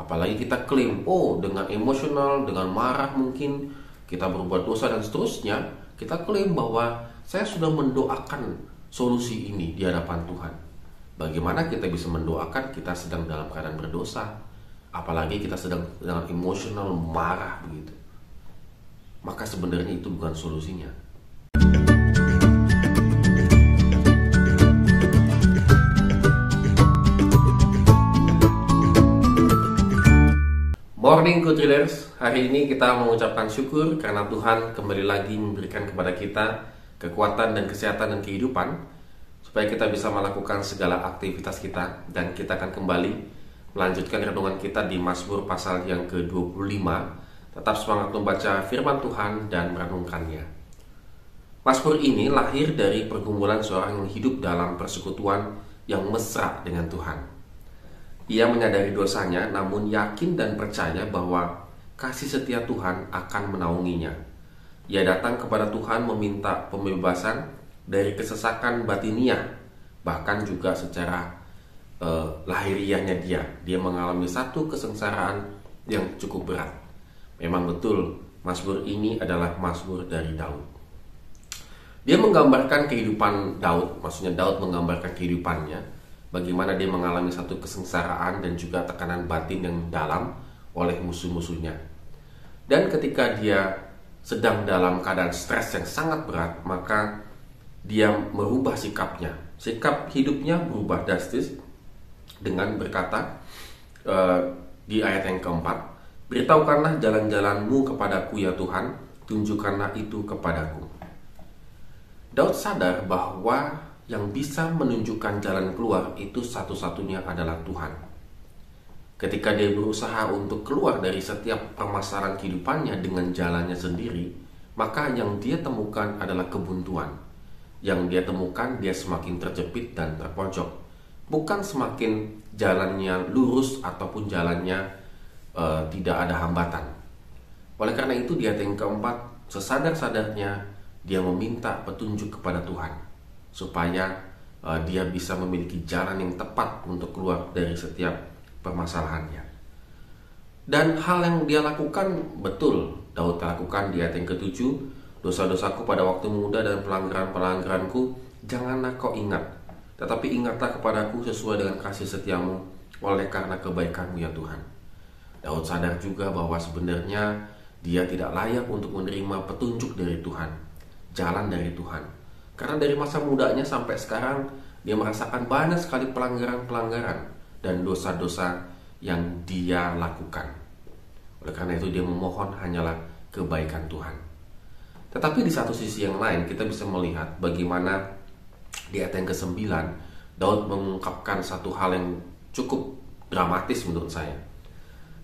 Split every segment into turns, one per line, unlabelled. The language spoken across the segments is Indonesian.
Apalagi kita klaim, dengan emosional, dengan marah mungkin kita berbuat dosa dan seterusnya, kita klaim bahwa saya sudah mendoakan solusi ini di hadapan Tuhan. Bagaimana kita bisa mendoakan kita sedang dalam keadaan berdosa, apalagi kita sedang dengan emosional marah begitu? Maka sebenarnya itu bukan solusinya. Morning Good Readers, hari ini kita mengucapkan syukur karena Tuhan kembali lagi memberikan kepada kita kekuatan dan kesehatan dan kehidupan supaya kita bisa melakukan segala aktivitas kita, dan kita akan kembali melanjutkan renungan kita di Mazmur pasal yang ke-25. Tetap semangat membaca firman Tuhan dan merenungkannya. Mazmur ini lahir dari pergumulan seorang yang hidup dalam persekutuan yang mesra dengan Tuhan. Ia menyadari dosanya, namun yakin dan percaya bahwa kasih setia Tuhan akan menaunginya. Ia datang kepada Tuhan meminta pembebasan dari kesesakan batiniah, bahkan juga secara lahiriahnya dia mengalami satu kesengsaraan yang cukup berat. Memang betul, Mazmur ini adalah Mazmur dari Daud. Dia menggambarkan kehidupan Daud, maksudnya Daud menggambarkan kehidupannya, bagaimana dia mengalami satu kesengsaraan dan juga tekanan batin yang dalam oleh musuh-musuhnya. Dan ketika dia sedang dalam keadaan stres yang sangat berat, maka dia merubah sikapnya. Sikap hidupnya berubah drastis dengan berkata di ayat yang keempat, "Beritahukanlah jalan-jalanmu kepadaku ya Tuhan, tunjukkanlah itu kepadaku." Daud sadar bahwa yang bisa menunjukkan jalan keluar itu satu-satunya adalah Tuhan. Ketika dia berusaha untuk keluar dari setiap permasalahan kehidupannya dengan jalannya sendiri, maka yang dia temukan adalah kebuntuan. Yang dia temukan, dia semakin terjepit dan terpojok. Bukan semakin jalannya lurus ataupun jalannya tidak ada hambatan. Oleh karena itu di ayat yang keempat, sesadar-sadarnya dia meminta petunjuk kepada Tuhan supaya dia bisa memiliki jalan yang tepat untuk keluar dari setiap permasalahannya. Dan hal yang dia lakukan betul Daud lakukan di ayat yang ke-7, "Dosa-dosaku pada waktu muda dan pelanggaran-pelanggaranku janganlah kau ingat, tetapi ingatlah kepadaku sesuai dengan kasih setiamu oleh karena kebaikanmu ya Tuhan." Daud sadar juga bahwa sebenarnya dia tidak layak untuk menerima petunjuk dari Tuhan, jalan dari Tuhan. Karena dari masa mudanya sampai sekarang dia merasakan banyak sekali pelanggaran-pelanggaran dan dosa-dosa yang dia lakukan. Oleh karena itu dia memohon hanyalah kebaikan Tuhan. Tetapi di satu sisi yang lain kita bisa melihat bagaimana di ayat yang ke-9 Daud mengungkapkan satu hal yang cukup dramatis menurut saya.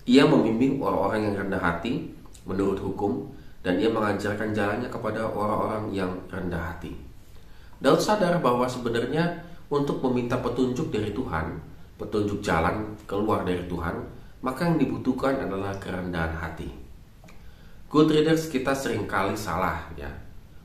Ia membimbing orang-orang yang rendah hati menurut hukum, dan ia mengajarkan jalannya kepada orang-orang yang rendah hati. Daud sadar bahwa sebenarnya untuk meminta petunjuk dari Tuhan, petunjuk jalan keluar dari Tuhan, maka yang dibutuhkan adalah kerendahan hati. Good readers, kita seringkali salah ya.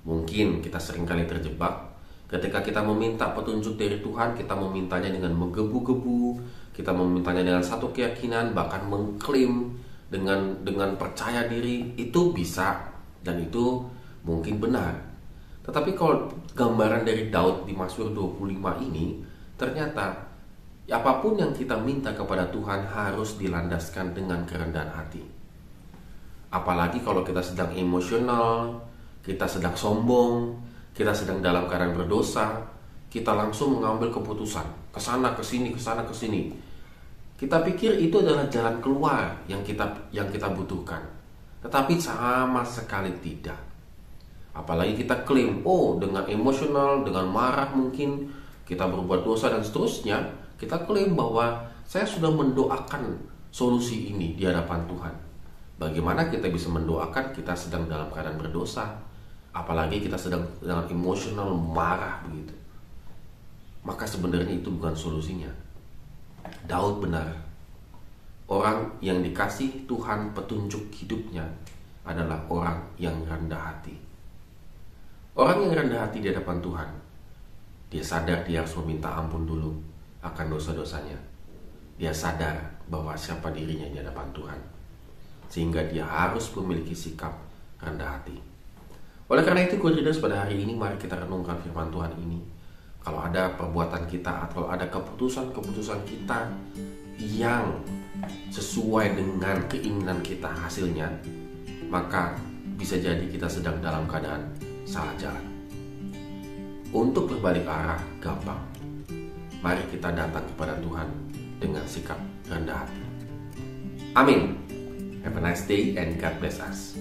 Mungkin kita seringkali terjebak ketika kita meminta petunjuk dari Tuhan, kita memintanya dengan menggebu-gebu, kita memintanya dengan satu keyakinan, bahkan mengklaim dengan percaya diri. Itu bisa dan itu mungkin benar. Tetapi kalau gambaran dari Daud di Mazmur 25 ini, ternyata apapun yang kita minta kepada Tuhan harus dilandaskan dengan kerendahan hati. Apalagi kalau kita sedang emosional, kita sedang sombong, kita sedang dalam keadaan berdosa, kita langsung mengambil keputusan kesana kesini, kesana kesini. Kita pikir itu adalah jalan keluar yang kita butuhkan, tetapi sama sekali tidak. Apalagi kita klaim, dengan emosional, dengan marah mungkin kita berbuat dosa dan seterusnya, kita klaim bahwa saya sudah mendoakan solusi ini di hadapan Tuhan. Bagaimana kita bisa mendoakan kita sedang dalam keadaan berdosa, apalagi kita sedang dengan emosional marah begitu? Maka sebenarnya itu bukan solusinya. Daud benar. Orang yang dikasih Tuhan petunjuk hidupnya adalah orang yang rendah hati. Orang yang rendah hati di hadapan Tuhan, dia sadar dia harus meminta ampun dulu akan dosa-dosanya. Dia sadar bahwa siapa dirinya di hadapan Tuhan, sehingga dia harus memiliki sikap rendah hati. Oleh karena itu, Readers, pada hari ini mari kita renungkan firman Tuhan ini. Kalau ada perbuatan kita atau ada keputusan-keputusan kita yang sesuai dengan keinginan kita hasilnya, maka bisa jadi kita sedang dalam keadaan salah jalan. Untuk berbalik arah gampang. Mari kita datang kepada Tuhan dengan sikap rendah hati. Amin. Have a nice day and God bless us.